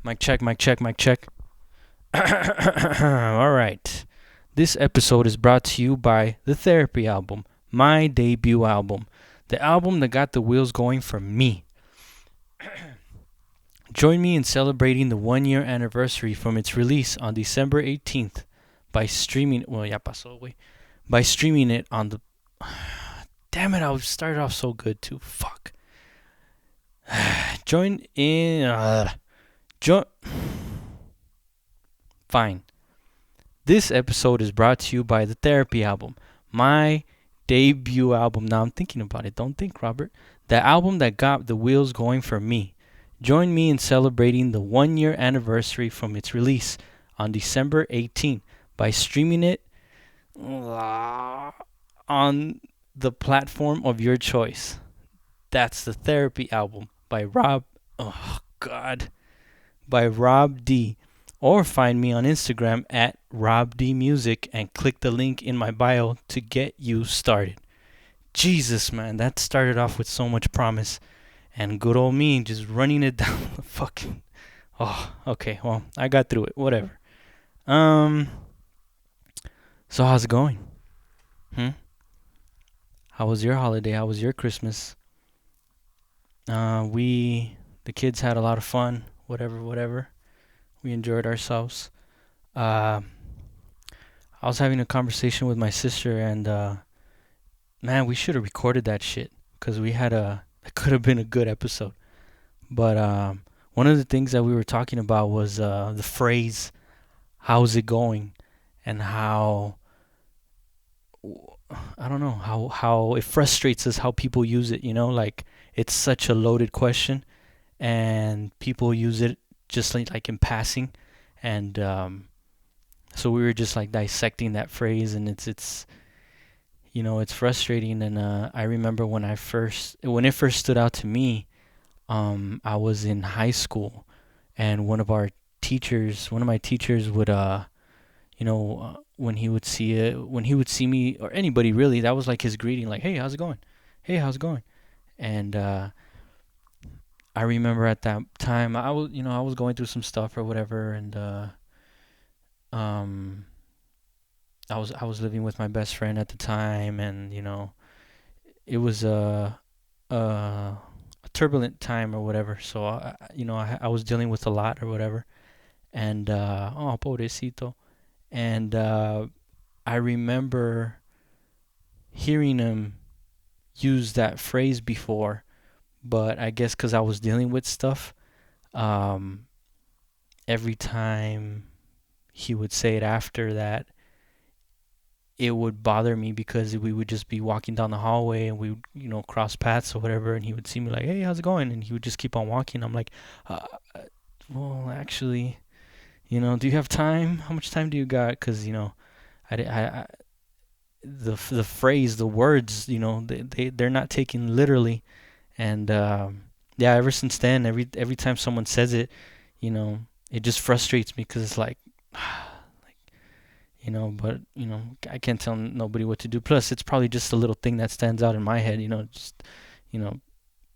Mic check, mic check, mic check. All right. This episode is brought to you by the Therapy album, my debut album, the album that got the wheels going for me. Join me in celebrating the 1 year anniversary from its release on December 18th by streaming. Well, ya pasó, güey. By streaming it on the. Damn it! I started off so good too. Fuck. Join in. Join. Fine. This episode is brought to you by the Therapy album, my debut album. Now I'm thinking about it. Don't think, Robert. The album that got the wheels going for me. Join me in celebrating the 1 year anniversary from its release on December 18th by streaming it on the platform of your choice. That's the Therapy album by Rob. Oh, God. By Rob D. Or find me on Instagram at RobDMusic and click the link in my bio to get you started. Jesus, man, that started off with so much promise. And good old me just running it down the fucking. Oh, okay, well, I got through it. Whatever. So how's it going? How was your holiday? How was your Christmas? The kids had a lot of fun. Whatever. We enjoyed ourselves. I was having a conversation with my sister, and man, we should have recorded that shit because it could have been a good episode. But one of the things that we were talking about was the phrase, "How's it going?" and how I don't know how it frustrates us how people use it. Like it's such a loaded question, and people use it just like in passing, and so we were just like dissecting that phrase, and it's it's frustrating. And I remember when it first stood out to me. I was in high school, and one of my teachers would when he would see me or anybody really, that was like his greeting, like, "Hey, how's it going? Hey, how's it going?" And I remember at that time I was going through some stuff or whatever, and um I was living with my best friend at the time, and it was a turbulent time or whatever. So I was dealing with a lot or whatever, and oh, pobrecito. And I remember hearing him use that phrase before, but I guess because I was dealing with stuff, um, every time he would say it after that, it would bother me because we would just be walking down the hallway and we would, cross paths or whatever, and he would see me like, "Hey, how's it going?" And he would just keep on walking. I'm like, uh, well, actually, do you have time? How much time do you got? Because, the phrase, the words, they're not taken literally. And yeah, ever since then, every time someone says it, it just frustrates me because it's like, but I can't tell nobody what to do. Plus, it's probably just a little thing that stands out in my head, just you know.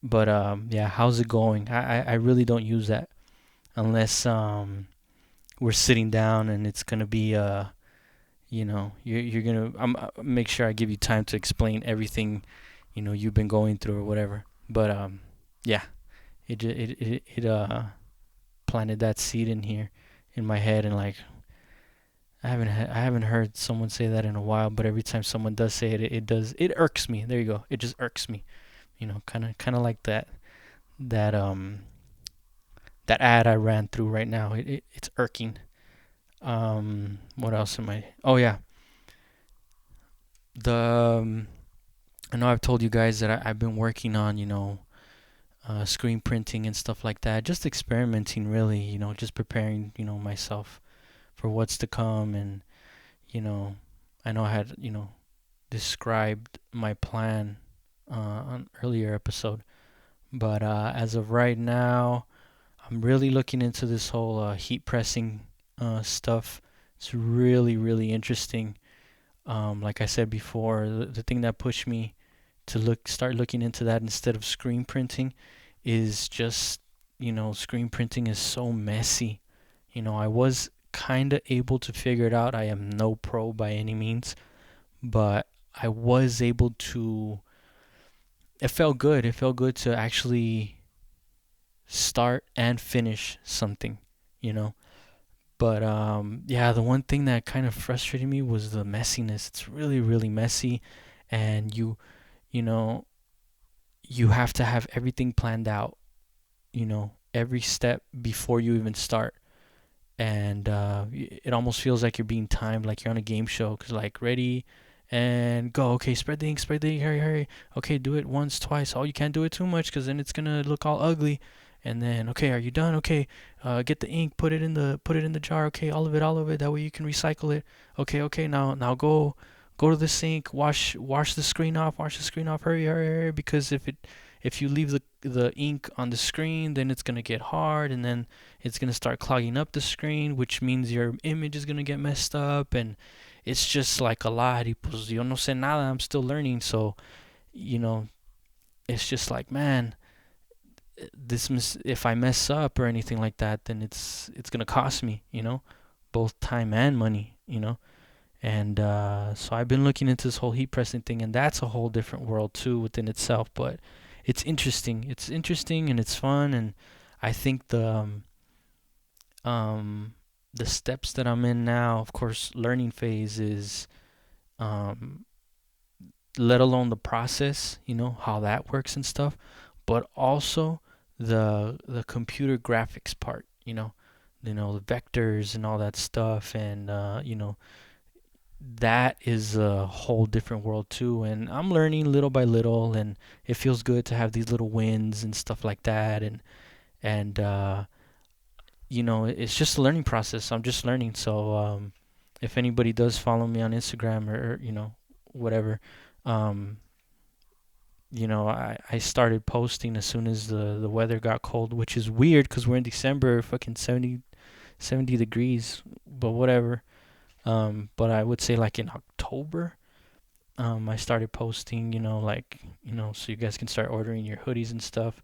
But yeah, how's it going? I really don't use that unless we're sitting down and it's gonna be you're gonna make sure I give you time to explain everything you've been going through or whatever. But yeah, it planted that seed in here in my head, and like I haven't heard someone say that in a while, but every time someone does say it, it irks me. There you go. It just irks me. Kind of like that that ad I ran through right now. It's irking. What else am I? Oh yeah, the I know I've told you guys that I've been working on screen printing and stuff like that, just experimenting really. Just preparing myself for what's to come, and I know I had described my plan on an earlier episode, but as of right now, I'm really looking into this whole heat pressing stuff. It's really really interesting. Like I said before, the thing that pushed me to start looking into that instead of screen printing is just screen printing is so messy. I was kind of able to figure it out. I am no pro by any means, but I was able to. It felt good. It felt good to actually start and finish something, you know. But yeah, the one thing that kind of frustrated me was the messiness. It's really, really messy, and you know, you have to have everything planned out. Every step before you even start, and it almost feels like you're being timed, like you're on a game show. Cause like ready and go. Okay, spread the ink, hurry, hurry. Okay, do it once, twice. Oh, you can't do it too much, cause then it's gonna look all ugly. And then okay, are you done? Okay, get the ink, put it in the jar. Okay, all of it. That way you can recycle it. Okay, okay. Now go to the sink, wash the screen off, Hurry, hurry, hurry. Because if you leave the ink on the screen, then it's gonna get hard, and then it's gonna start clogging up the screen, which means your image is gonna get messed up, and it's just like a lot. Y pues yo no sé nada. I'm still learning, so you know, it's just like, man, if I mess up or anything like that, then it's gonna cost me, both time and money, And so I've been looking into this whole heat pressing thing, and that's a whole different world too within itself. But it's interesting. It's interesting and it's fun, and I think the steps that I'm in now, of course, learning phase is, um, let alone the process, how that works and stuff, but also the computer graphics part, the vectors and all that stuff, and that is a whole different world too. And I'm learning little by little, and it feels good to have these little wins and stuff like that, and it's just a learning process. I'm just learning. So if anybody does follow me on Instagram or whatever, um, I started posting as soon as the weather got cold, which is weird because we're in December, fucking 70 degrees, but whatever. But I would say like in October, I started posting, so you guys can start ordering your hoodies and stuff.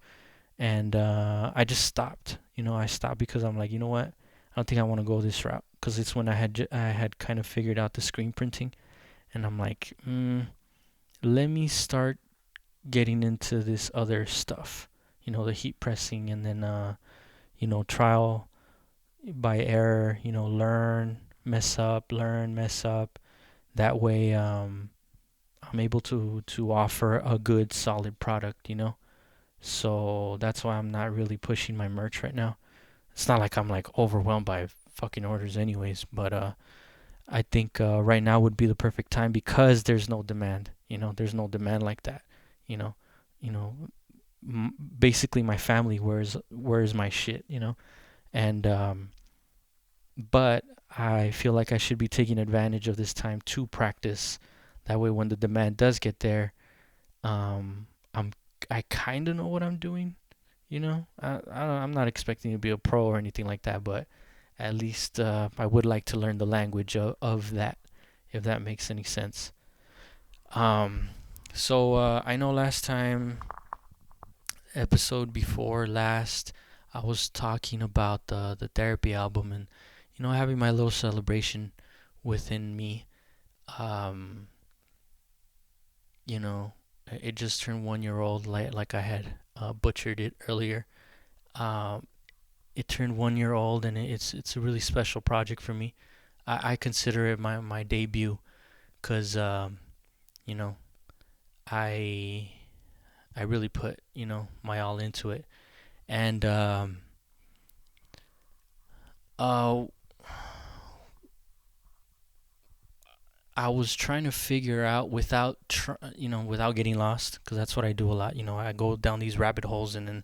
And I just stopped. I stopped because I'm like, you know what? I don't think I want to go this route, because it's when I had kind of figured out the screen printing, and I'm like, let me start getting into this other stuff, the heat pressing, and then trial by error, learn, mess up. That way, I'm able to offer a good, solid product, So that's why I'm not really pushing my merch right now. It's not like I'm like overwhelmed by fucking orders anyways, but I think right now would be the perfect time because there's no demand. There's no demand like that. You know, you know, basically my family wears my shit. And but I feel like I should be taking advantage of this time to practice. That way, when the demand does get there, um, I'm I kind of know what I'm doing. I'm not expecting to be a pro or anything like that, but at least I would like to learn the language of that, if that makes any sense. Um, so I know last time, episode before last, I was talking about the therapy album, and having my little celebration within me. Um, you know, it just turned 1 year old, like I had butchered it earlier. Um, it turned 1 year old, and it's a really special project for me. I consider it my debut, because you know I I really put my all into it, and uh, I was trying to figure out without getting lost, because that's what I do a lot. I go down these rabbit holes, and then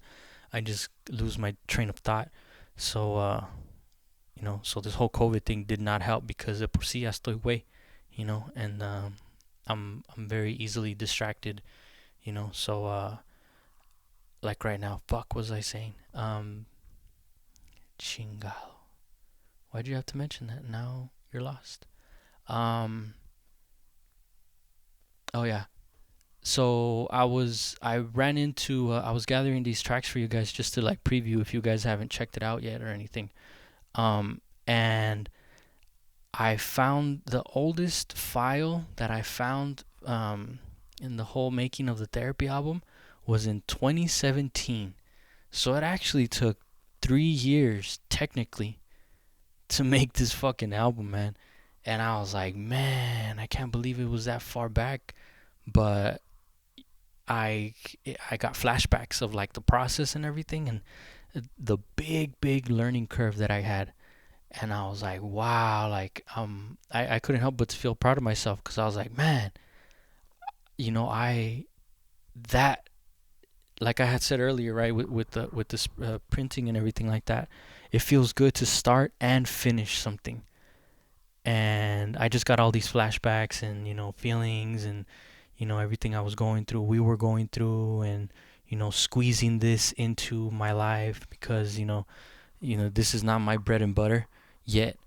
I just lose my train of thought. So so this whole COVID thing did not help, because de por sí ya estoy güey, and I'm very easily distracted, So like right now, fuck, was I saying? Chingado. Why'd you have to mention that? Now you're lost. Um. Oh yeah. So I ran into I was gathering these tracks for you guys just to like preview if you guys haven't checked it out yet or anything. And I found the oldest file that I found in the whole making of the Therapy album was in 2017. So it actually took 3 years technically to make this fucking album, man. And I was like, man, I can't believe it was that far back. But I I got flashbacks of like the process and everything, and the big learning curve that I had. And I was like, wow, like I couldn't help but to feel proud of myself because I was like, man, I that like I had said earlier, right, with this printing and everything like that, it feels good to start and finish something. And I just got all these flashbacks and feelings and everything I was going through, we were going through, and squeezing this into my life because this is not my bread and butter yet.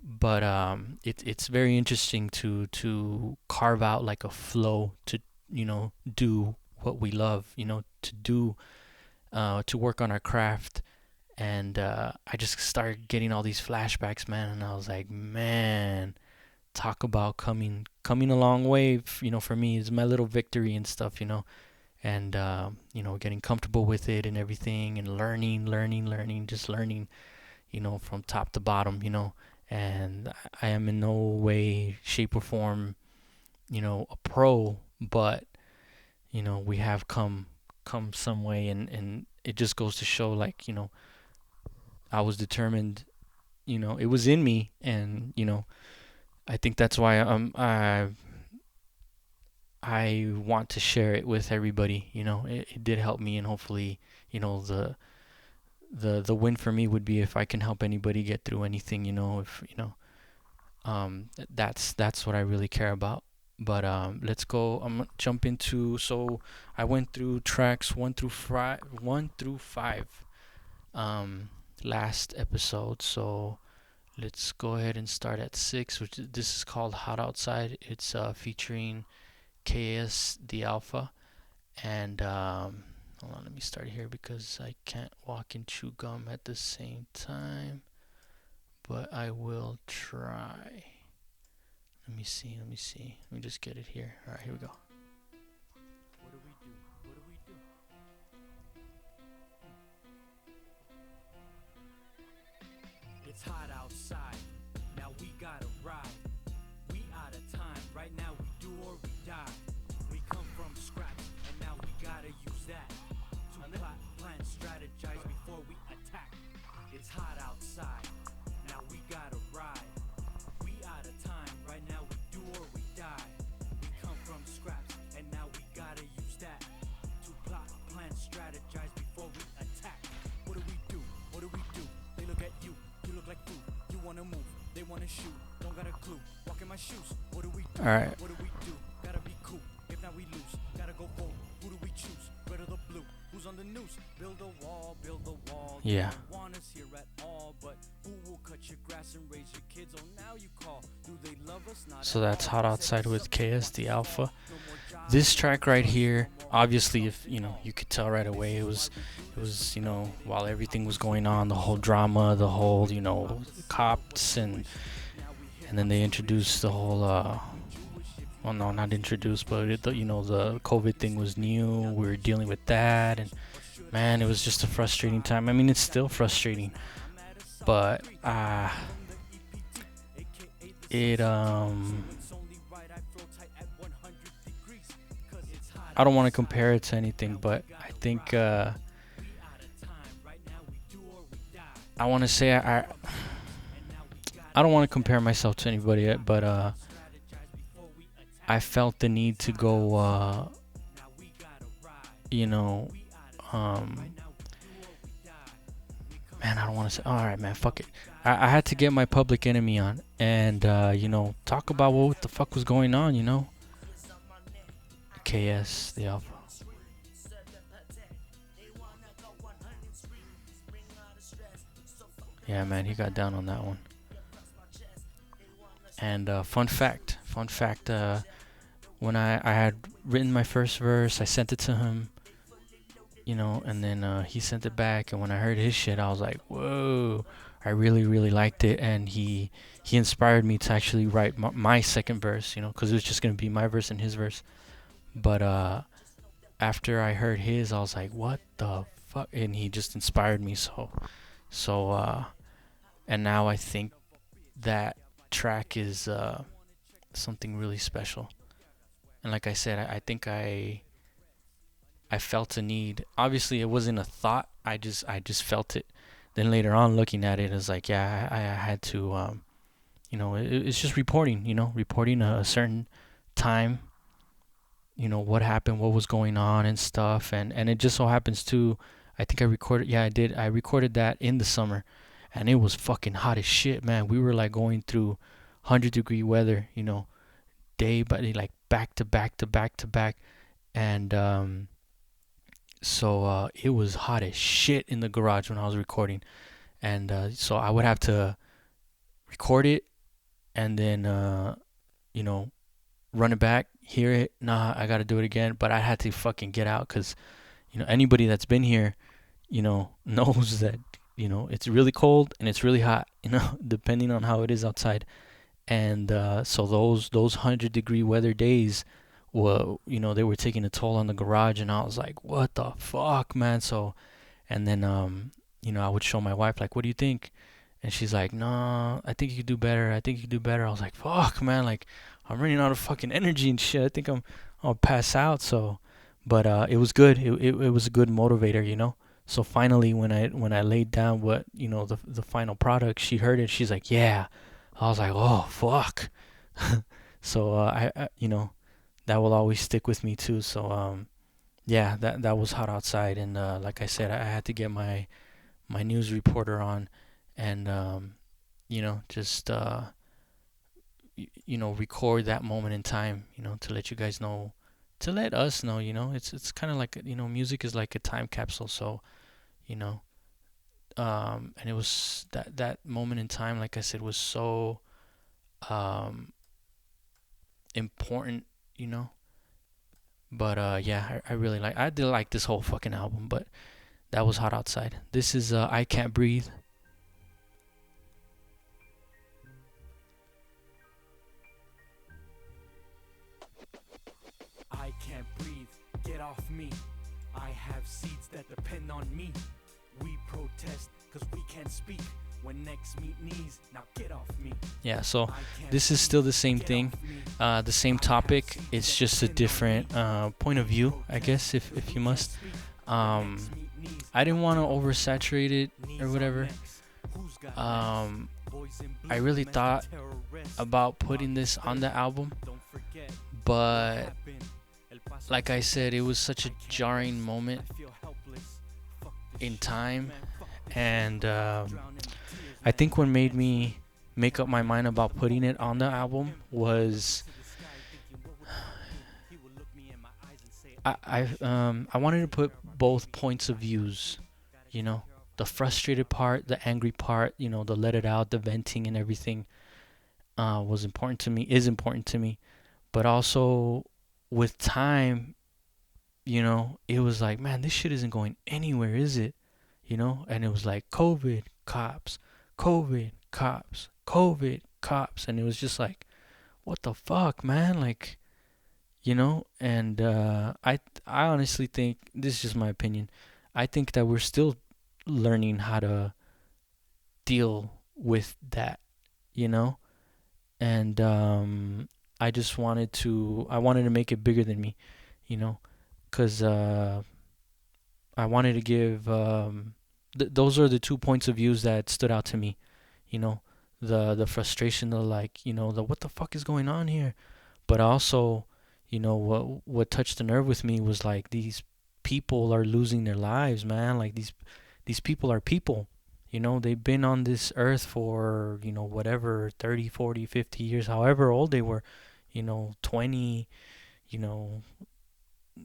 But it's very interesting to carve out like a flow to do what we love, to do to work on our craft. And I just started getting all these flashbacks, man, and I was like, man, talk about coming a long way. For me, it's my little victory and stuff, and getting comfortable with it and everything, and learning, just learning, from top to bottom, and I am in no way, shape, or form, a pro, but we have come some way, and it just goes to show, like, I was determined, it was in me, and I think that's why I want to share it with everybody. It did help me, and hopefully, the win for me would be if I can help anybody get through anything. If that's what I really care about. But let's go. I'm gonna jump into. So I went through tracks 1 through 5, last episode. So let's go ahead and start at 6, which this is called Hot Outside. It's featuring KS the Alpha. And hold on, let me start here because I can't walk and chew gum at the same time. But I will try. Let me see. Let me just get it here. Alright, here we go. What do we do? What do we do? It's hot outside. Now we gotta ride. We out of time. Right now we do or we die. We come from scratch, and now we gotta use that to plot, plan, strategize before we attack. It's hot outside. Now we gotta ride. We out of time. Right now we do or we die. We come from scratch, and now we gotta use that to plot, plan, strategize before we attack. What do we do? What do we do? They look at you. You look like food. You wanna move. They wanna shoot. Don't got a clue. Walk in my shoes. What do we do? All right. What do we do? Gotta be cool. If not, we lose. Gotta go bold. Who do we choose? Red or the blue? Who's on the news? Build a wall. Build a wall. Yeah. Don't want us here at all, but who will cut your grass and raise your kids? Oh, now you call. Do they love us? Not so that's Hot Outside with KS the Alpha. This track right here, obviously, if you could tell right away, it was while everything was going on, the whole drama, the whole cops, and then they introduced the whole well, no, not introduced, but the COVID thing was new. We were dealing with that, and man, it was just a frustrating time. I mean, it's still frustrating, but it I don't want to compare it to anything, but I think I want to say I don't want to compare myself to anybody, but I felt the need to go man, I don't want to say, all right, man, fuck it. I had to get my Public Enemy on and talk about what the fuck was going on, KS the Alpha. Yeah, man, he got down on that one. And fun fact, when I had written my first verse, I sent it to him, and then he sent it back. And when I heard his shit, I was like, whoa, I really, really liked it. And he inspired me to actually write my second verse, because it was just gonna be my verse and his verse. But after I heard his, I was like, what the fuck? And he just inspired me so. And now I think that track is something really special. And like I said, I think I felt a need. Obviously, it wasn't a thought. I just felt it. Then later on, looking at it, it's like, yeah, I had to. It's just reporting. Reporting a certain time. What happened, what was going on, and stuff. And it just so happens too. I think I recorded. Yeah, I did. I recorded that in the summer, and it was fucking hot as shit, man. We were like going through 100-degree weather. Day by day, like back to back to back to back, and so it was hot as shit in the garage when I was recording, and so I would have to record it and then you know run it back, hear it. Nah, I gotta do it again. But I had to fucking get out because anybody that's been here, knows that it's really cold and it's really hot. Depending on how it is outside. And so those 100-degree weather days were they were taking a toll on the garage, and I was like, what the fuck, man. So and then I would show my wife, like, what do you think? And she's like, no, I think you could do better, I think you could do better. I was like, fuck, man, like, I'm running out of fucking energy and shit. I think I'll pass out. So but it was good. It was a good motivator, so finally, when I laid down what the final product, she heard it. She's like, yeah. I was like, oh fuck. So that will always stick with me too. So yeah, that was hot outside, and like I said, I had to get my news reporter on, and just record that moment in time, to let you guys know, to let us know. It's kind of like, music is like a time capsule. So you know and it was that moment in time, like I said, was so um important, you know. But yeah, I really I did like this whole fucking album, but that was hot outside. This is I Can't Breathe. I can't breathe, get off me. I have seeds that depend on me. We protest cause we can't speak. When necks meet knees, now get off me. Yeah, so this is still the same thing, the same topic. It's just a different point of view, I guess, if you must. Um, I didn't want to oversaturate it or whatever. Um, I really thought about putting this on the album, but like I said, it was such a jarring moment in time, and I think what made me make up my mind about putting it on the album was I wanted to put both points of views, you know, the frustrated part, the angry part, the let it out, the venting and everything was important to me, is important to me, but also with time, it was like, man, this shit isn't going anywhere, is it? And it was like COVID, cops, COVID, cops, COVID, cops, and it was just like, what the fuck, man? Like, and I honestly think, this is just my opinion, I think that we're still learning how to deal with that, you know, and I wanted to make it bigger than me, because I wanted to give those are the 2 points of views that stood out to me, you know, the frustration, the like, the what the fuck is going on here, but also, what touched the nerve with me was like, these people are losing their lives, man. Like, these people are people. They've been on this earth for, whatever, 30, 40, 50 years, however old they were, 20, you know,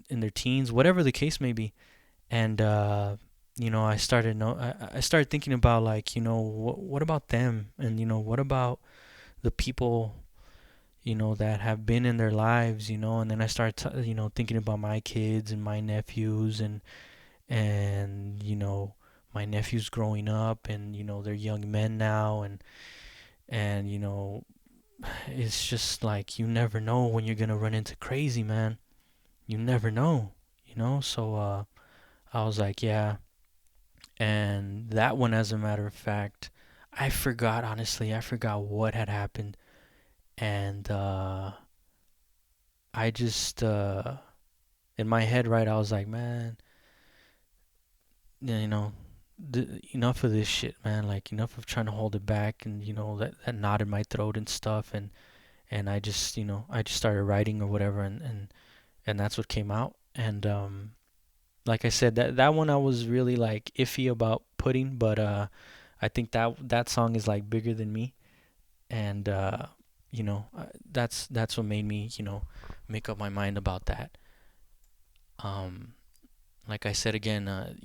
in their teens, whatever the case may be. And I started thinking about, like, what about them, and what about the people, that have been in their lives, and then I start, thinking about my kids and my nephews, and my nephews growing up, and they're young men now, and it's just like you never know when you're gonna run into crazy, man. You never know, So I was like, yeah. And that one, as a matter of fact, I forgot, honestly. I forgot what had happened. And I just, in my head, right, I was like, man, you know, enough of this shit, man. Like, enough of trying to hold it back, and, that knot in my throat and stuff. And I just, I just started writing or whatever. And that's what came out. And, like I said, that one I was really like iffy about putting, but I think that song is like bigger than me, and that's what made me make up my mind about that. Um, like I said again, I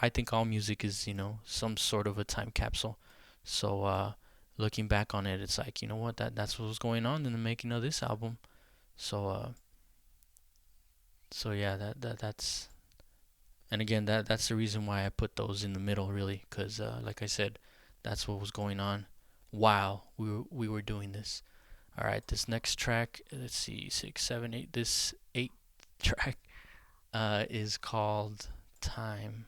think all music is some sort of a time capsule. So looking back on it, it's like what that's what was going on in the making of this album. So yeah, that's and again that's the reason why I put those in the middle, really, because like I said, that's what was going on while we were doing this. All right, this next track, let's see, six, seven, eight. This eighth track is called Time.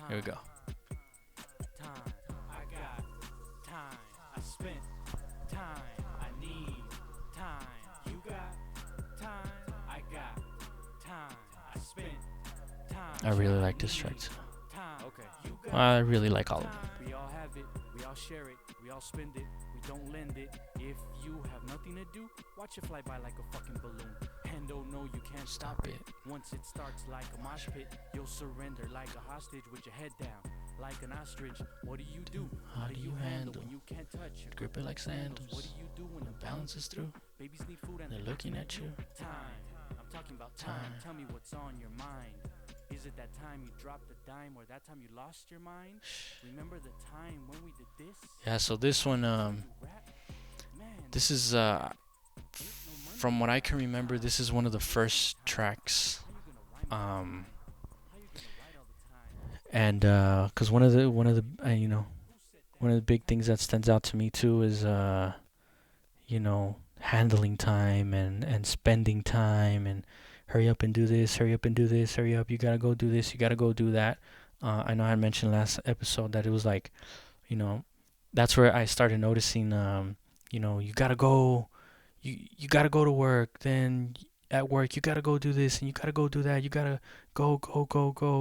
Here we go. Time, I got time, I spent time, I need time. You got time, I got time, I spent I time, really I like this track need too. time. Okay, you I got really like all of them. time. We all have it, we all share it, we all spend it, we don't lend it. If you have nothing to do, watch it fly by like a fucking balloon. And oh no, you can't stop it. Once it starts like a mosh pit, you'll surrender like a hostage with your head down. Like an ostrich, what do? How do you handle? When you can't touch your Grip it like sandals. What do when the balance is through? Babies need food and They're looking at you. Time, I'm talking about time. Tell me what's on your mind. Is it that time you dropped a dime, or that time you lost your mind? Remember the time when we did this? Yeah, so this one, this is from what I can remember, this is one of the first tracks. Um, and cause one of the big things that stands out to me too is handling time and spending time, and hurry up and do this, hurry up and do this, hurry up, you gotta go do this, you gotta go do that. I know I mentioned last episode that it was like, you know, that's where I started noticing, you gotta go, you gotta go to work, then at work you gotta go do this and you gotta go do that, you gotta go,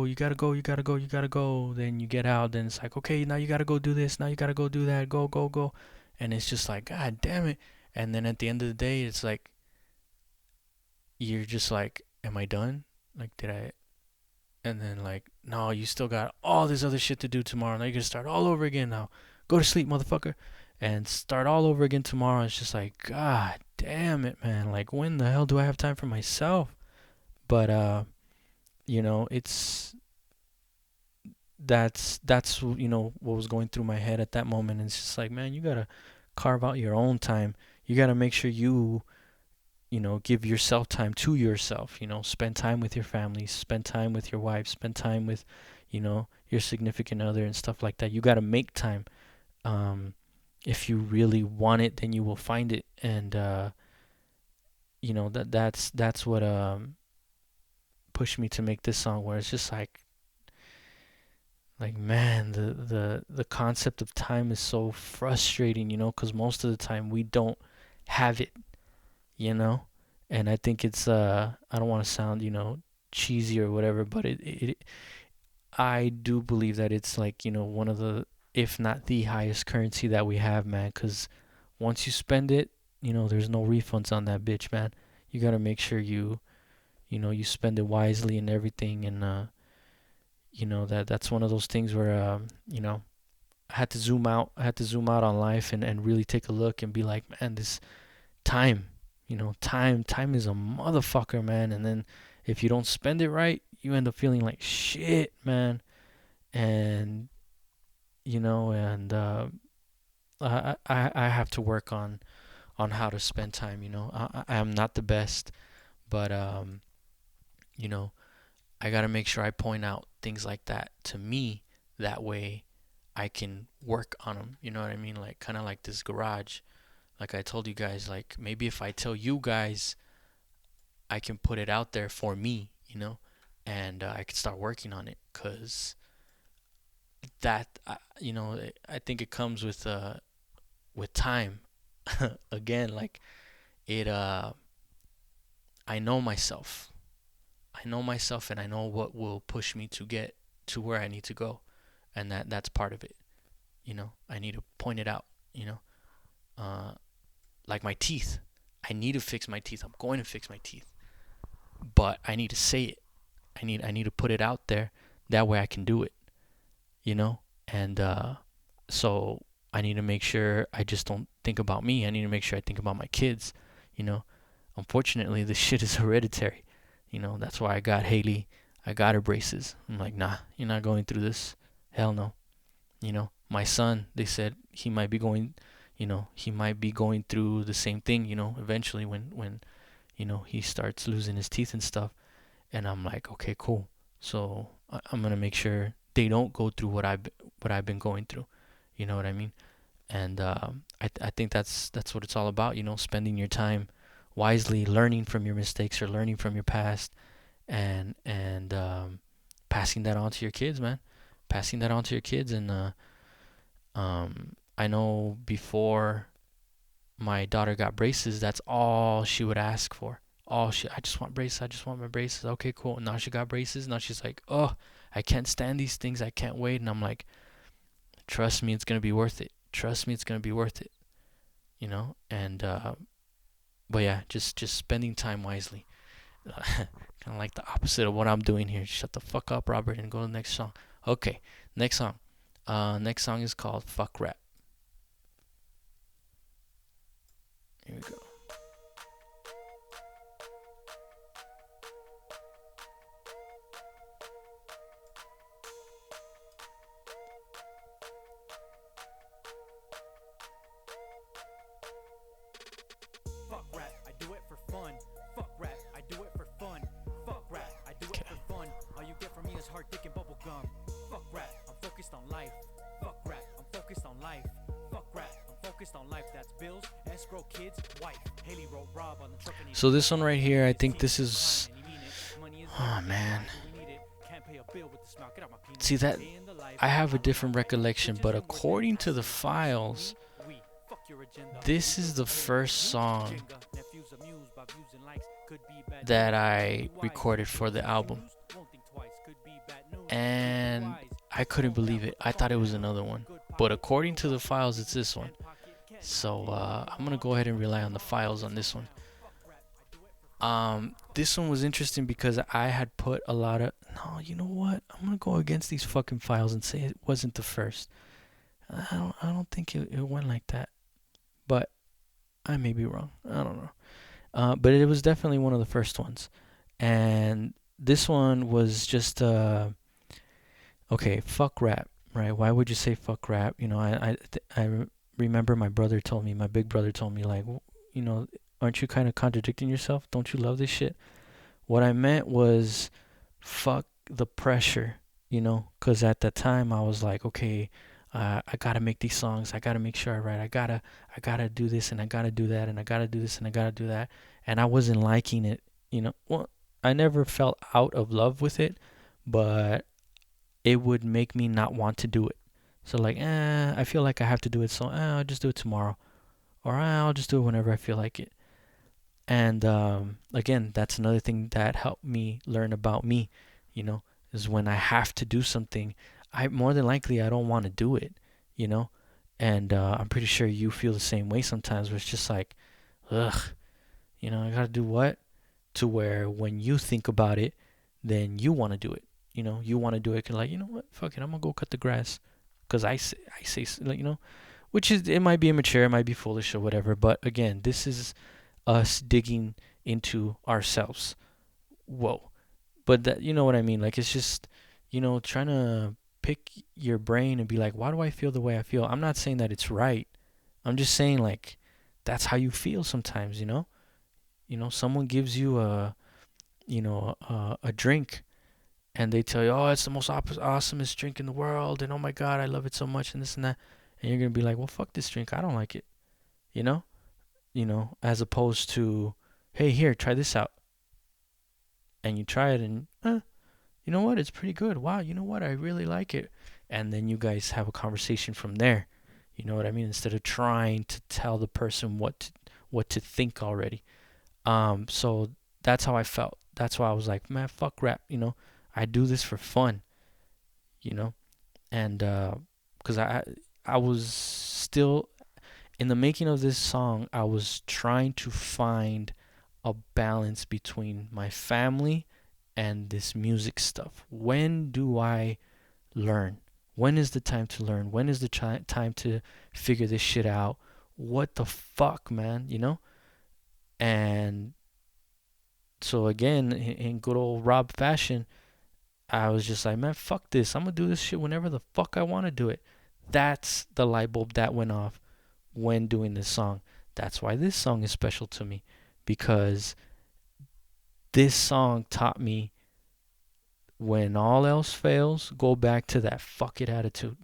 you gotta go, you gotta go, then you get out, then it's like, okay, now you gotta go do this, now you gotta go do that, go, and it's just like, god damn it. And then at the end of the day, it's like, you're just like, am I done? Like, did I? And then like, no, you still got all this other shit to do tomorrow. Now you gotta start all over again now. Go to sleep, motherfucker, and start all over again tomorrow. It's just like, god damn it, man. Like, when the hell do I have time for myself? But it's that's what was going through my head at that moment. And it's just like, man, you gotta carve out your own time. You gotta make sure you give yourself time to yourself. Spend time with your family, spend time with your wife, spend time with your significant other and stuff like that. You got to make time. If you really want it, then you will find it. And that's what pushed me to make this song, where it's just like, man, the concept of time is so frustrating, because most of the time we don't have it, you know and I think it's I don't want to sound cheesy or whatever, but it I do believe that it's like one of the, if not the highest currency that we have, man, because once you spend it, there's no refunds on that bitch, man. You got to make sure you spend it wisely and everything. And that's one of those things where I had to zoom out. I had to zoom out on life and really take a look and be like, man, this time. Time is a motherfucker, man. And then if you don't spend it right, you end up feeling like shit, man. And and I have to work on how to spend time. I am not the best, but you know, I gotta make sure I point out things like that to me. That way, I can work on them. You know what I mean? Like kind of like this garage. Like I told you guys, like maybe if I tell you guys, I can put it out there for me. And I can start working on it. Cause I think it comes with time. Again, like it. I know myself. I know myself, and I know what will push me to get to where I need to go, and that's part of it. I need to point it out. You know, uh, like my teeth. I need to fix my teeth. I'm going to fix my teeth, but I need to say it. I need to put it out there. That way I can do it. And so I need to make sure I just don't think about me. I need to make sure I think about my kids. You know, Unfortunately, this shit is hereditary. That's why I got Haley. I got her braces. I'm like, nah, you're not going through this. Hell no. My son, they said he might be going through the same thing, eventually when he starts losing his teeth and stuff. And I'm like, okay, cool. So I'm gonna make sure they don't go through what I've been going through. You know what I mean? And I think that's what it's all about. Spending your time wisely, learning from your mistakes or learning from your past, and passing that on to your kids, man. Passing that on to your kids, and I know before my daughter got braces, that's all she would ask for. I just want braces. I just want my braces. Okay, cool. Now she got braces. Now she's like, oh, I can't stand these things. I can't wait. And I'm like, trust me, it's gonna be worth it. Trust me, it's gonna be worth it. And but yeah, just spending time wisely. Kind of like the opposite of what I'm doing here. Shut the fuck up, Robert, and go to the next song. Okay, next song. Next song is called "Fuck Rap." Here we go. Fuck rap, I do it for fun. Fuck rap, I do it for fun. Fuck rap, I do it for fun. All you get from me is hard dick and bubble gum. Fuck rap, I'm focused on life. Fuck rap, I'm focused on life. Fuck rap, I'm focused on life. That's bills, escrow, kids, wife. Haley wrote Rob on the truck and So this one right here, I think this is. Oh man. See that I have a different recollection, but according to the files, this is the first song that I recorded for the album. And I couldn't believe it. I thought it was another one. But according to the files, it's this one. So I'm going to go ahead and rely on the files on this one. This one was interesting because I had put a lot of... No, you know what? I'm going to go against these fucking files and say it wasn't the first. I don't think it went like that. But I may be wrong. I don't know. But it was definitely one of the first ones. And this one was just... okay, fuck rap, right? Why would you say fuck rap? I remember my big brother told me, like, aren't you kind of contradicting yourself? Don't you love this shit? What I meant was fuck the pressure, because at that time I was like, okay, I gotta make these songs. I gotta make sure I write. I gotta do this and I gotta do that and I gotta do this and I gotta do that. And I wasn't liking it, Well, I never felt out of love with it, but it would make me not want to do it. So like, I feel like I have to do it, so I'll just do it tomorrow, or I'll just do it whenever I feel like it. And again, that's another thing that helped me learn about me, is when I have to do something, I more than likely I don't want to do it, you know. And I'm pretty sure you feel the same way sometimes, where it's just like, ugh, I gotta do what? To where when you think about it, then you want to do it. You want to do it, cause like, you know what? Fuck it, I'm gonna go cut the grass, cause I say, like, which is, it might be immature, it might be foolish or whatever. But again, this is us digging into ourselves. Whoa. But that, you know what I mean? Like, it's just, trying to pick your brain and be like, why do I feel the way I feel? I'm not saying that it's right. I'm just saying, like, that's how you feel sometimes, you know? Someone gives you a drink, and they tell you, oh, it's the most awesomest drink in the world, and oh my God, I love it so much, and this and that. And you're going to be like, well, fuck this drink. I don't like it, you know? As opposed to, hey, here, try this out. And you try it, and, you know what? It's pretty good. Wow, you know what? I really like it. And then you guys have a conversation from there. You know what I mean? Instead of trying to tell the person what to think already. So that's how I felt. That's why I was like, man, fuck rap. I do this for fun. You know, and because I was still in the making of this song. I was trying to find a balance between my family and this music stuff. When do I learn? When is the time to learn? When is the time to figure this shit out? What the fuck, man? And so again, in good old Rob fashion, I was just like, man, fuck this. I'm gonna do this shit whenever the fuck I want to do it. That's the light bulb that went off when doing this song. That's why this song is special to me, because this song taught me, when all else fails, go back to that fuck it attitude,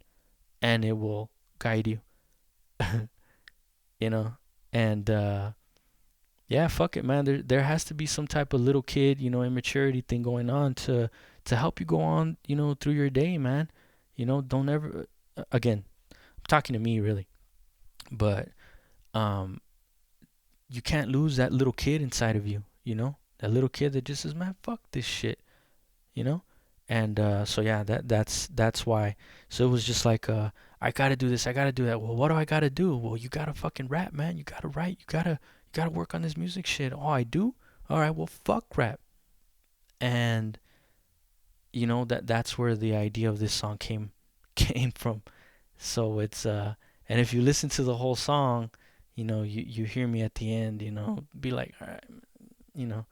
and it will guide you. you know, and yeah, fuck it, man. There has to be some type of little kid, immaturity thing going on to help you go on, through your day, man. Don't ever, again, I'm talking to me really, but um, you can't lose that little kid inside of you. That little kid that just says, man, fuck this shit. You know, and so yeah, that's why. So it was just like, I gotta do this, I gotta do that. Well, what do I gotta do? Well, you gotta fucking rap, man. You gotta write. You gotta work on this music shit. Oh, I do. All right, well, fuck rap. And that's where the idea of this song came from. So it's and if you listen to the whole song, you hear me at the end, be like, all right, you know,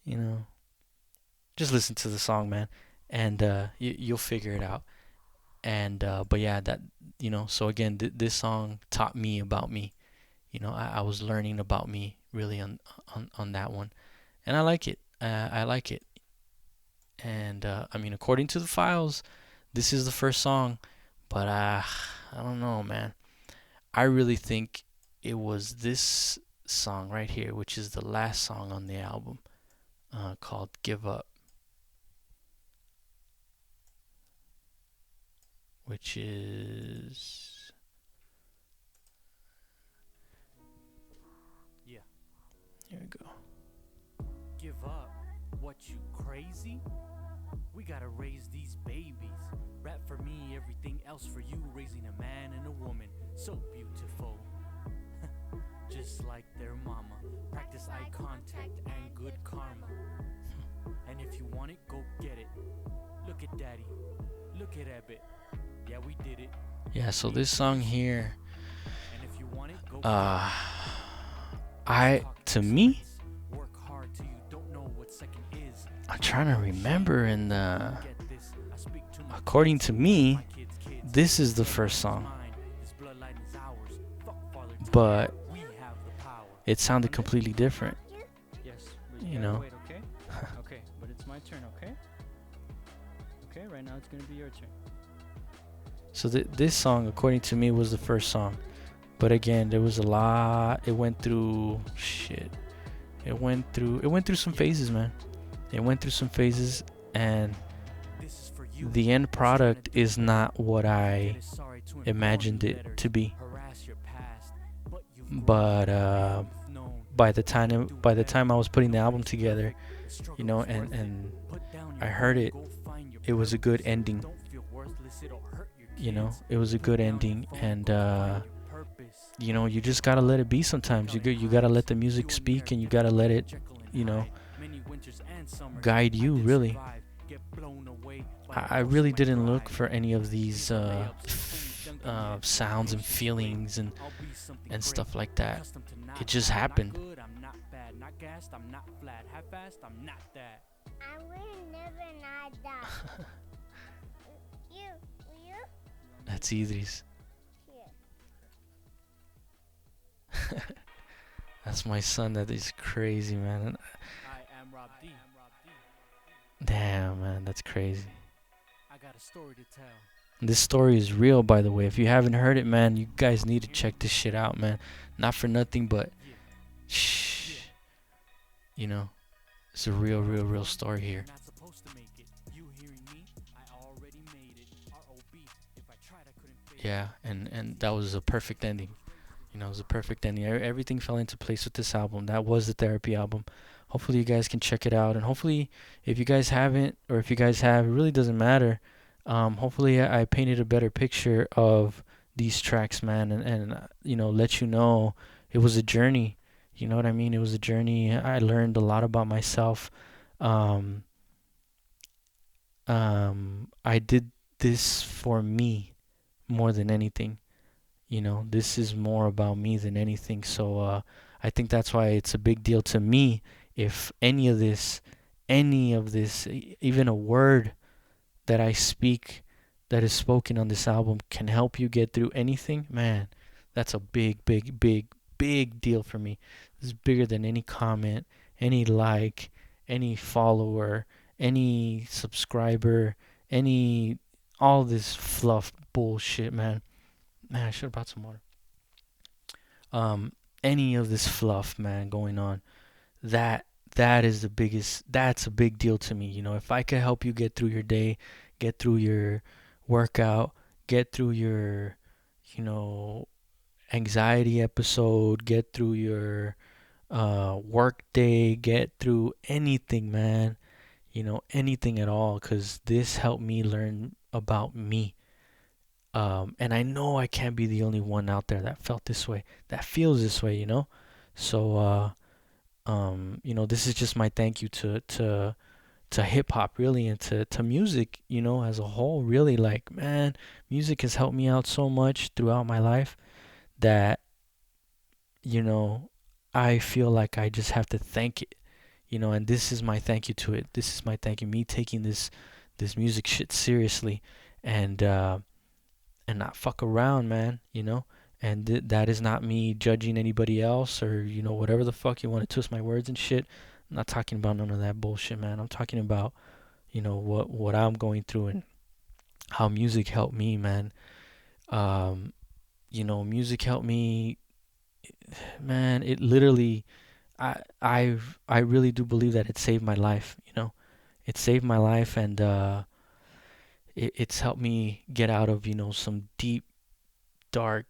you know, just listen to the song, man, and you'll figure it out. And but yeah, so again, this song taught me about me. I was learning about me really on that one, and I like it. I like it. And I mean, according to the files, this is the first song, but I don't know, man. I really think it was this song right here, which is the last song on the album, called "Give Up," which is, Yeah. here we go. Give up? What, you crazy? We gotta raise these babies. Rap for me, everything else for you. Raising a man and a woman, so beautiful. Just like their mama. Practice eye contact and good karma. And if you want it, go get it. Look at daddy. Look at Abbott. Yeah, we did it. Yeah, so this song here, And if you want it, go uh, get it. to me, Work hard till you don't know what second is. I'm trying to remember, and Get this. I speak to my according to me, my kids' kids. this is the first song, Mine. This bloodline is ours. Fuck father time. but We have the power. it sounded completely different. Yes, but you know. Wait, okay? Okay, but it's my turn, okay? Okay, right now it's gonna be your turn. So this song, according to me, was the first song, but again, there was a lot. It went through shit. It went through some phases, man. It went through some phases, and This is for you. the end product is not what I That is sorry to inform imagined you it letters. to be. Harass your past, but you've grown But and you've known. by the time I was putting the album together, and I heard it, it was a good ending. It was a good ending, and you just gotta let it be sometimes. You gotta let the music speak, and you gotta let it, guide you, really. I really didn't look for any of these sounds and feelings I'll be something and great. stuff like that. Accustomed to It not just have. Not happened. good, I'm not bad. Not gassed, I'm not flat. Half fast, I'm not that. I will never not die. You, you? That's Idris. Here. That's my son. That is crazy, man. I am Rob D. Damn, man, that's crazy. I got a story to tell. This story is real, by the way. If you haven't heard it, man, you guys need to Hear check me? this shit out, man. Not for nothing, but Yeah, shh, yeah. you know, it's a real, real, real story You're here. not supposed to make it. You hearing me? I already made it. R.O.B. If I tried, I couldn't fake it. Yeah, and that was a perfect ending. You know, it was a perfect ending. Everything fell into place with this album. That was the therapy album. Hopefully, you guys can check it out. And hopefully, if you guys haven't, or if you guys have, it really doesn't matter. Hopefully, I painted a better picture of these tracks, man, and you know, let you know it was a journey. You know what I mean? It was a journey. I learned a lot about myself. Um, I did this for me more than anything. You know, this is more about me than anything. So I think that's why it's a big deal to me if any of this, even a word that I speak that is spoken on this album can help you get through anything, man, that's a big, big, big, big deal for me. It's bigger than any comment, any like, any follower, any subscriber, any all this fluff bullshit, man. Man, I should have brought some water. Um, any of this fluff, man, going on. That that is the biggest. That's a big deal to me. You know, if I could help you get through your day, get through your workout, get through your, you know, anxiety episode, get through your work day, get through anything, man. You know, anything at all, because this helped me learn about me. And I know I can't be the only one out there that felt this way, that feels this way, you know? So, you know, this is just my thank you to hip hop, really, and to music, you know, as a whole. Really, like, man, music has helped me out so much throughout my life that, you know, I feel like I just have to thank it, you know, and this is my thank you to it. This is my thank you, me taking this music shit seriously, and and not fuck around, man, you know? And that is not me judging anybody else or, you know, whatever the fuck you want to twist my words and shit. I'm not talking about none of that bullshit, man. I'm talking about, you know, what I'm going through and how music helped me, man. Um, you know, music helped me, man. It literally, I really do believe that it saved my life, you know? It saved my life, and it's helped me get out of, you know, some deep, dark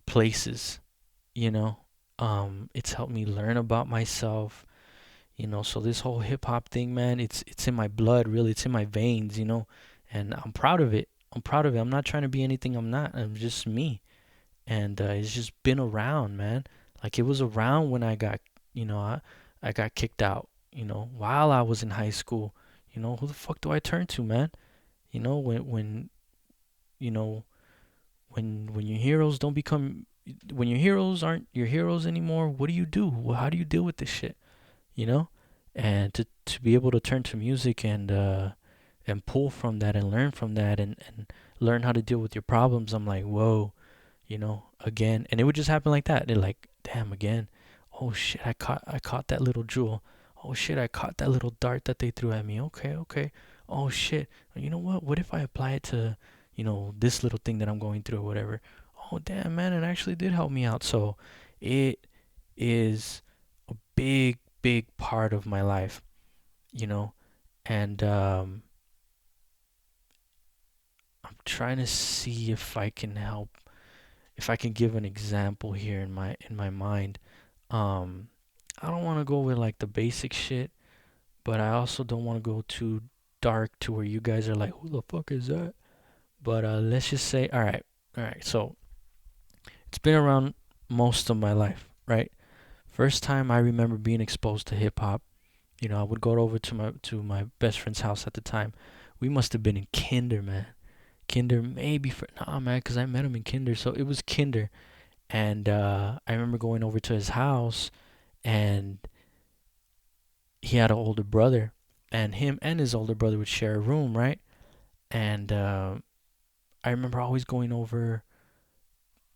places, you know. It's helped me learn about myself, you know. So this whole hip hop thing, man, it's in my blood, really. It's in my veins, you know, and I'm proud of it. I'm proud of it. I'm not trying to be anything I'm not. I'm just me, and it's just been around, man. Like, it was around when I got, you know, I got kicked out, you know, while I was in high school. You know, who the fuck do I turn to, man? You know, when you know, when your heroes don't become, when your heroes aren't your heroes anymore, what do you do? Well, how do you deal with this shit, you know? And to be able to turn to music and pull from that and learn from that, and learn how to deal with your problems, I'm like, whoa, you know, again. And it would just happen like that. They're like, damn, again. Oh shit, I caught that little jewel. Oh shit, I caught that little dart that they threw at me. Okay, okay. Oh shit. You know what if I apply it to, you know, this little thing that I'm going through or whatever? Oh damn, man, it actually did help me out. So it is a big, big part of my life, you know. And I'm trying to see if I can help, if I can give an example here in my mind. Um, I don't want to go with like the basic shit, but I also don't want to go too dark to where you guys are like, who the fuck is that? But let's just say, all right. So it's been around most of my life, right? First time I remember being exposed to hip hop, you know, I would go over to my best friend's house at the time. We must have been in kinder, man. Kinder, maybe for nah, man, because I met him in Kinder, so it was Kinder. And I remember going over to his house, and he had an older brother, and him and his older brother would share a room, right? And I remember always going over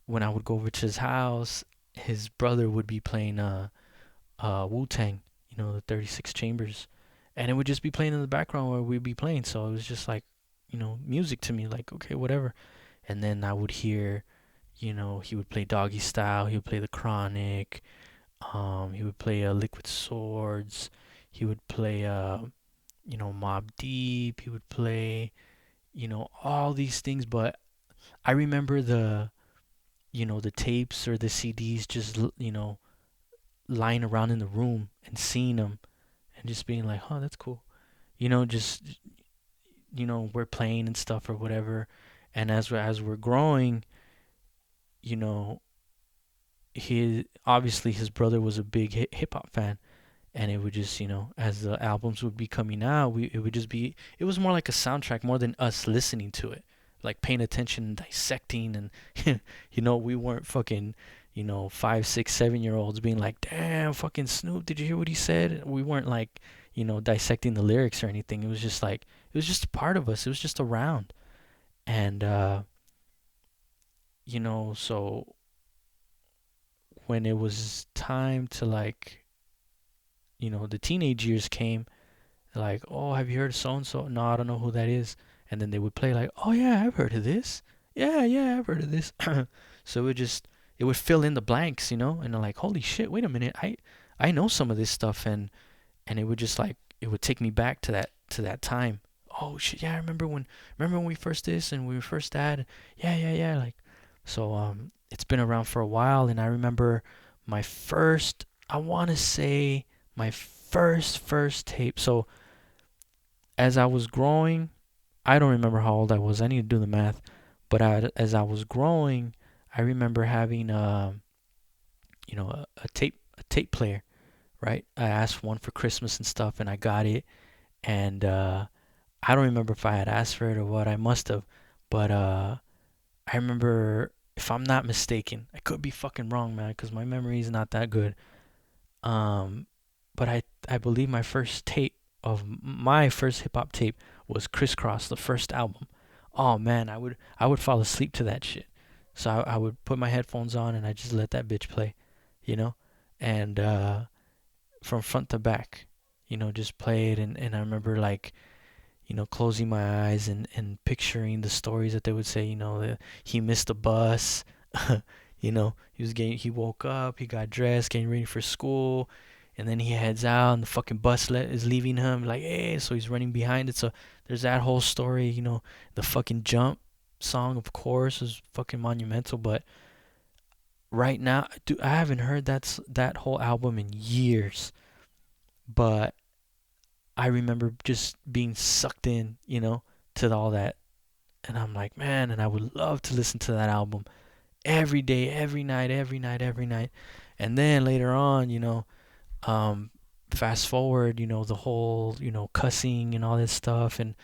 when I would go over to his house. His brother would be playing Wu Tang, the 36 Chambers, and it would just be playing in the background where we'd be playing. So it was just like, music to me, like okay, whatever. And then I would hear, he would play Doggy Style, he would play The Chronic, he would play Liquid Swords, he would play Mob Deep, he would play, all these things. But I remember the tapes or the CDs just lying around in the room and seeing them and just being like, "Oh, that's cool." Just we're playing and stuff or whatever. And as we're growing, you know, his brother was a big hip hop fan, and it would just as the albums would be coming out, it was more like a soundtrack more than us listening to it, like paying attention and dissecting. And we weren't fucking 5, 6, 7 year olds being like, damn, fucking Snoop, did you hear what he said? We weren't like dissecting the lyrics or anything. It was just like, it was just a part of us, it was just around. And so when it was time to, like, the teenage years came, like, oh, have you heard of so and so? No, I don't know who that is. And then they would play like, oh yeah, I've heard of this. Yeah, yeah, I've heard of this. So it would fill in the blanks, and I'm like, holy shit, wait a minute, I know some of this stuff. And it would just like, it would take me back to that time. Oh shit, yeah, I remember when we first this and we were first that. Yeah, yeah, yeah, like, so it's been around for a while. And I remember my first, I want to say my first tape. So as I was growing, I don't remember how old I was. I need to do the math. But as I was growing, I remember having a tape player, right? I asked one for Christmas and stuff, and I got it. And I don't remember if I had asked for it or what. I must have. But I remember, if I'm not mistaken, I could be fucking wrong, man, because my memory is not that good. Um, but I believe my first hip hop tape was Crisscross, the first album. Oh man, I would fall asleep to that shit. So I would put my headphones on and I just let that bitch play, you know, and from front to back, just play it. And I remember, like, closing my eyes and picturing the stories that they would say, that he missed the bus. He woke up, he got dressed, getting ready for school, and then he heads out, and the fucking bus is leaving him, like, hey, so he's running behind it. So there's that whole story, the fucking Jump song, of course, is fucking monumental. But right now, dude, I haven't heard that whole album in years, but I remember just being sucked in, to all that. And I'm like, man, and I would love to listen to that album every day, every night, every night, every night. And then later on, um, fast forward, the whole, cussing and all this stuff. And,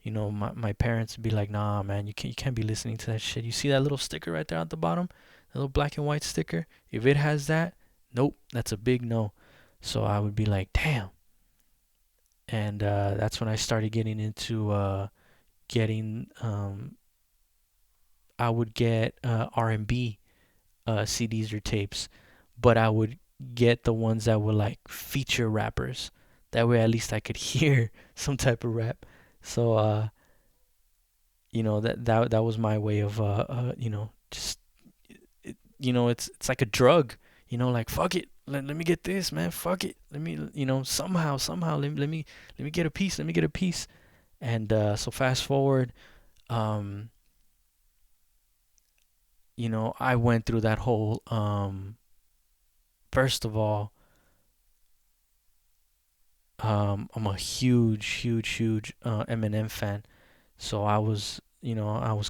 my parents would be like, nah, man, you can't be listening to that shit. You see that little sticker right there at the bottom? That little black and white sticker? If it has that, nope, that's a big no. So I would be like, damn. And that's when I started getting into getting I would get R&B CDs or tapes, but I would get the ones that were like feature rappers. That way, at least I could hear some type of rap. So, that was my way of just it's like a drug. Like, fuck it, let me get this, man. Fuck it, let me somehow let me get a piece. Let me get a piece. And so fast forward, um, I went through that whole first of all, I'm a huge, huge, huge Eminem fan. So I was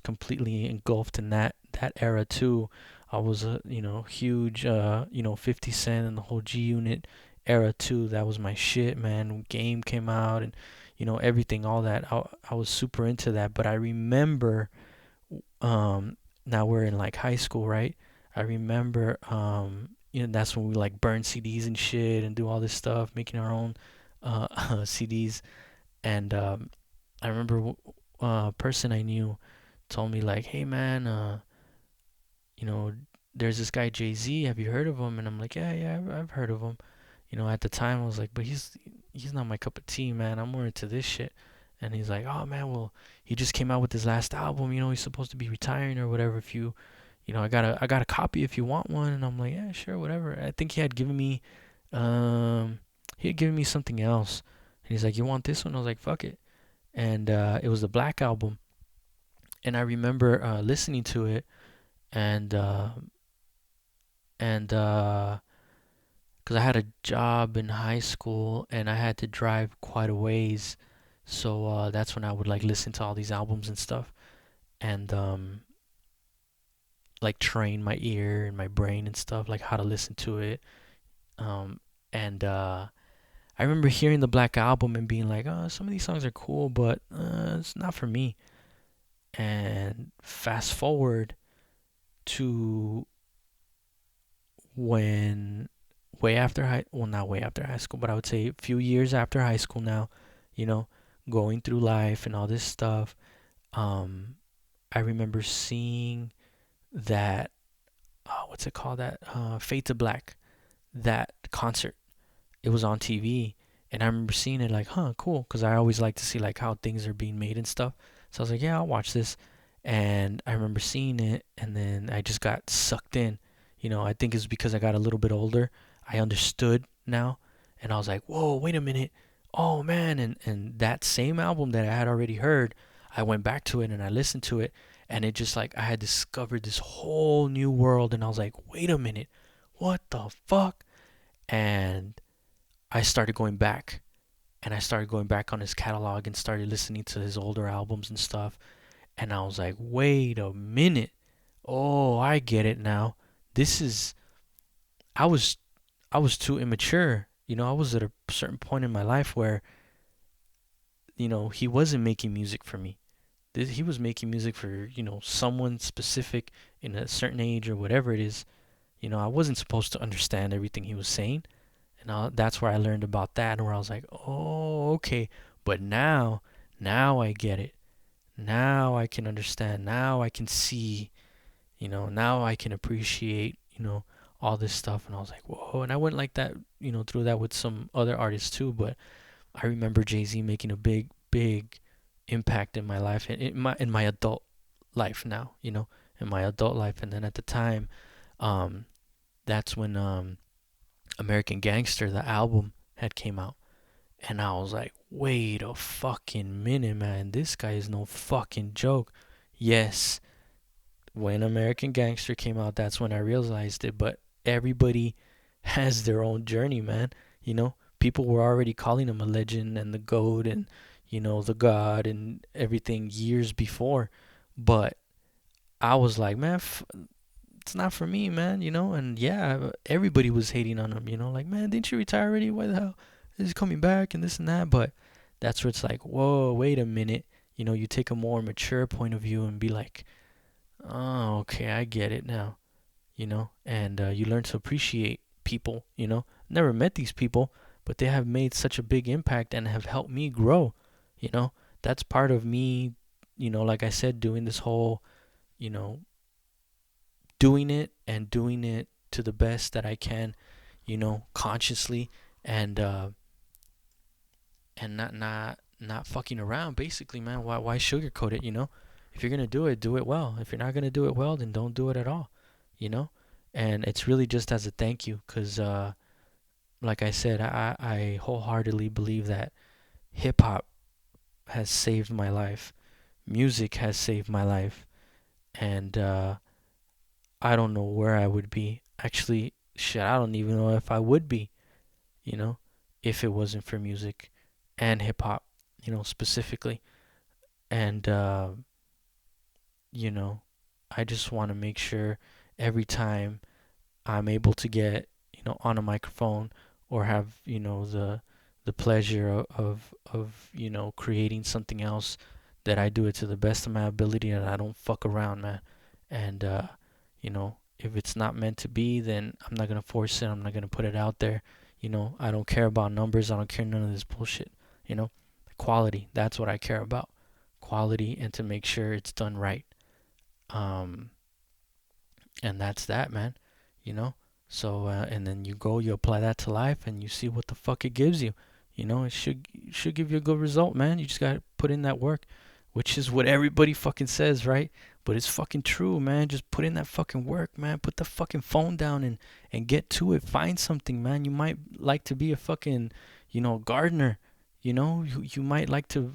completely engulfed in that era too. I was a huge 50 Cent and the whole G Unit era too. That was my shit, man. When Game came out, and everything, all that. I was super into that. But I remember um now we're in like high school, right? I remember that's when we like burn CDs and shit and do all this stuff, making our own CDs. And I remember a person I knew told me like, "Hey man, you know, there's this guy Jay-Z. Have you heard of him?" And I'm like, "Yeah, I've heard of him." At the time I was like, "But he's not my cup of tea, man. I'm more into this shit." And he's like, "Oh man, well, he just came out with his last album. He's supposed to be retiring or whatever. If you, I got a copy if you want one." And I'm like, "Yeah, sure, whatever." I think um, he had given me something else. And he's like, "You want this one?" I was like, "Fuck it." And it was the Black Album. And I remember listening to it, and and because I had a job in high school and I had to drive quite a ways, so that's when I would like listen to all these albums and stuff, and like train my ear and my brain and stuff, like how to listen to it. Um, and I remember hearing the Black Album and being like, "Oh, some of these songs are cool, but it's not for me." And fast forward to when way after well, not way after high school, but I would say a few years after high school now, you know, going through life and all this stuff. um I remember seeing that what's it called, that Fade to Black, that concert. It was on TV, and I remember seeing it like, huh, cool, because I always like to see like how things are being made and stuff. So I was like, yeah, I'll watch this. And I remember seeing it, and then I just got sucked in. I think it's because I got a little bit older. I understood now, and I was like, whoa, wait a minute, oh man, and that same album that I had already heard, I went back to it and I listened to it, and it just like I had discovered this whole new world, and I was like, wait a minute, what the fuck? And I started going back, and I started going back on his catalog and started listening to his older albums and stuff. And I was like, wait a minute. Oh, I get it now. This is I was I was too immature. I was at a certain point in my life where, he wasn't making music for me. He was making music for, someone specific in a certain age or whatever it is. I wasn't supposed to understand everything he was saying. And that's where I learned about that, and where I was like, oh, okay. But now I get it. Now I can understand. Now I can see, now I can appreciate, all this stuff. And I was like, whoa. And I went like that, through that with some other artists too. But I remember Jay-Z making a big, big impact in my life, in my adult life now, in my adult life. And then at the time, um, that's when American Gangster, the album, had came out. And I was like, wait a fucking minute, man. This guy is no fucking joke. Yes, when American Gangster came out, that's when I realized it. But everybody has their own journey, man. People were already calling him a legend and the GOAT and, the God and everything years before. But I was like, man, it's not for me, man. And yeah, everybody was hating on him, like, man, didn't you retire already? Why the hell is he coming back and this and that? But that's where it's like, whoa, wait a minute. You take a more mature point of view and be like, oh, okay, I get it now, and you learn to appreciate people, Never met these people, but they have made such a big impact and have helped me grow, you know. That's part of me, like I said, doing this whole, you know, doing it and doing it to the best that I can, consciously, and not fucking around. Basically, man, why sugarcoat it? If you're gonna do it well. If you're not gonna do it well, then don't do it at all. You know, and it's really just as a thank you, cause like I said, I wholeheartedly believe that hip hop has saved my life. Music has saved my life, and I don't know where I would be. Actually, shit, I don't even know if I would be, you know, if it wasn't for music and hip hop, specifically. And, you know, I just want to make sure every time I'm able to get, on a microphone or have, the pleasure of creating something else that I do it to the best of my ability and I don't fuck around, man. And if it's not meant to be, then I'm not gonna force it. I'm not gonna put it out there. I don't care about numbers. I don't care none of this bullshit. You know, quality. That's what I care about. Quality and to make sure it's done right. Um, and that's that, man. You know. So and then you apply that to life, and you see what the fuck it gives you. It should give you a good result, man. You just gotta put in that work, which is what everybody fucking says, right? But it's fucking true, man. Just put in that fucking work, man. Put the fucking phone down and get to it. Find something, man. You might like to be a fucking, gardener. You might like to,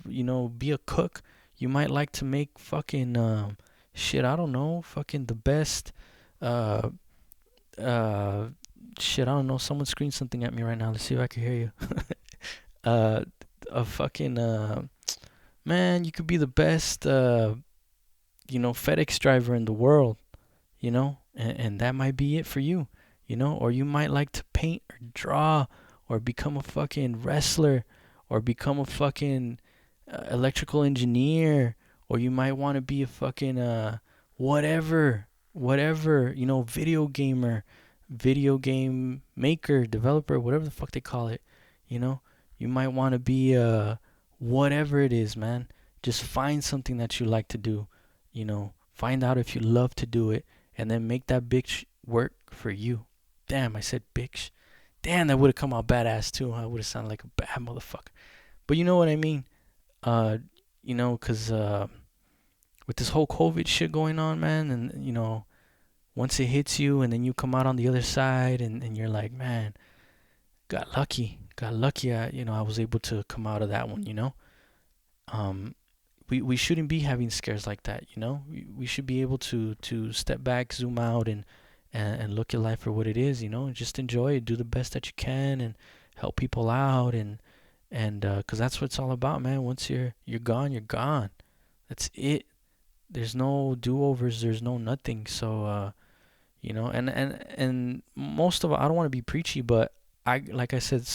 be a cook. You might like to make fucking shit. I don't know, fucking the best. Uh, uh, shit. I don't know. Someone screamed something at me right now. Let's see if I can hear you. uh, a fucking man. You could be the best. FedEx driver in the world, and that might be it for you, or you might like to paint or draw or become a fucking wrestler or become a fucking electrical engineer, or you might want to be a fucking whatever, video gamer, video game maker, developer, whatever the fuck they call it, you know, you might want to be whatever it is, man. Just find something that you like to do, find out if you love to do it, and then make that bitch work for you. Damn, I said bitch. Damn, that would have come out badass too. I would have sounded like a bad motherfucker. But you know what I mean? Uh, cause with this whole COVID shit going on, man, and once it hits you, and then you come out on the other side, and you're like, man, got lucky. I was able to come out of that one. Um, we shouldn't be having scares like that. We should be able to step back, zoom out, and look at life for what it is. And just enjoy it, do the best that you can, and help people out, and cause that's what it's all about, man. Once you're gone, you're gone. That's it. There's no do-overs. There's no nothing. So and most of it, I don't want to be preachy, but like I said,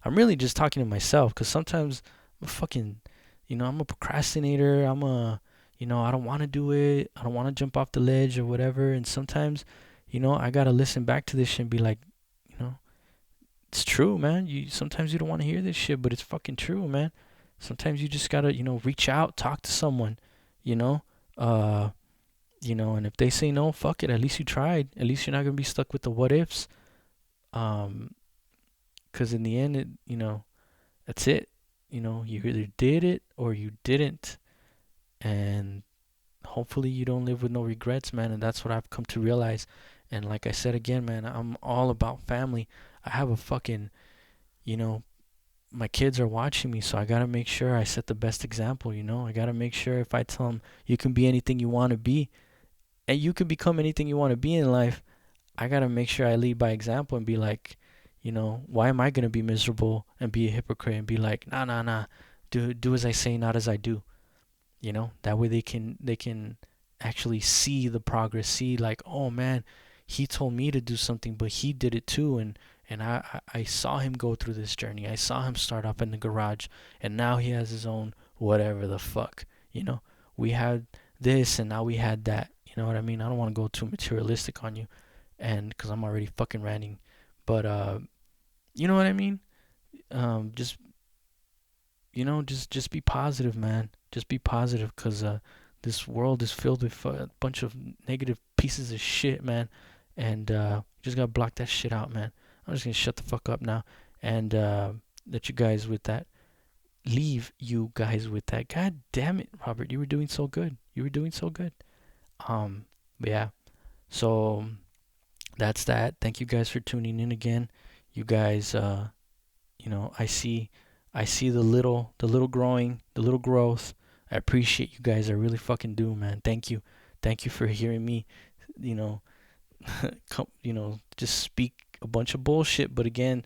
I'm really just talking to myself, because sometimes I'm a fucking, I'm a procrastinator. I don't want to do it. I don't want to jump off the ledge or whatever. And sometimes, I gotta listen back to this shit and be like, you know, it's true, man. Sometimes you don't want to hear this shit, but it's fucking true, man. Sometimes you just gotta, reach out, talk to someone, you know. Uh, and if they say no, fuck it. At least you tried. At least you're not gonna be stuck with the what ifs. Um, 'Cause in the end, that's it. You either did it or you didn't, and hopefully you don't live with no regrets, man. And that's what I've come to realize. And like I said again, man, I'm all about family. I have a fucking, you know, my kids are watching me, so I gotta make sure I set the best example. I gotta make sure if I tell them you can be anything you want to be, and you can become anything you want to be in life, I gotta make sure I lead by example and be like, why am I gonna be miserable and be a hypocrite and be like, nah, nah, nah, do as I say, not as I do. That way they can actually see the progress, see like, oh man, he told me to do something, but he did it too, and I saw him go through this journey. I saw him start off in the garage, and now he has his own whatever the fuck. We had this, and now we had that. You know what I mean? I don't want to go too materialistic on you, and because I'm already fucking ranting, but you know what I mean? Just just be positive, man. Just be positive, cause this world is filled with a bunch of negative pieces of shit, man. And you just gotta block that shit out, man. I'm just gonna shut the fuck up now, and let you guys with that. Leave you guys with that. God damn it, Robert, you were doing so good. You were doing so good. But yeah. So that's that. Thank you guys for tuning in again. You guys, I see the little growing, the little growth. I appreciate you guys. I really fucking do, man. Thank you for hearing me, you know, just speak a bunch of bullshit. But again,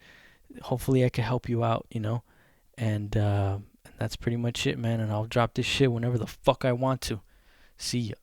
hopefully I can help you out, and that's pretty much it, man. And I'll drop this shit whenever the fuck I want to. See ya.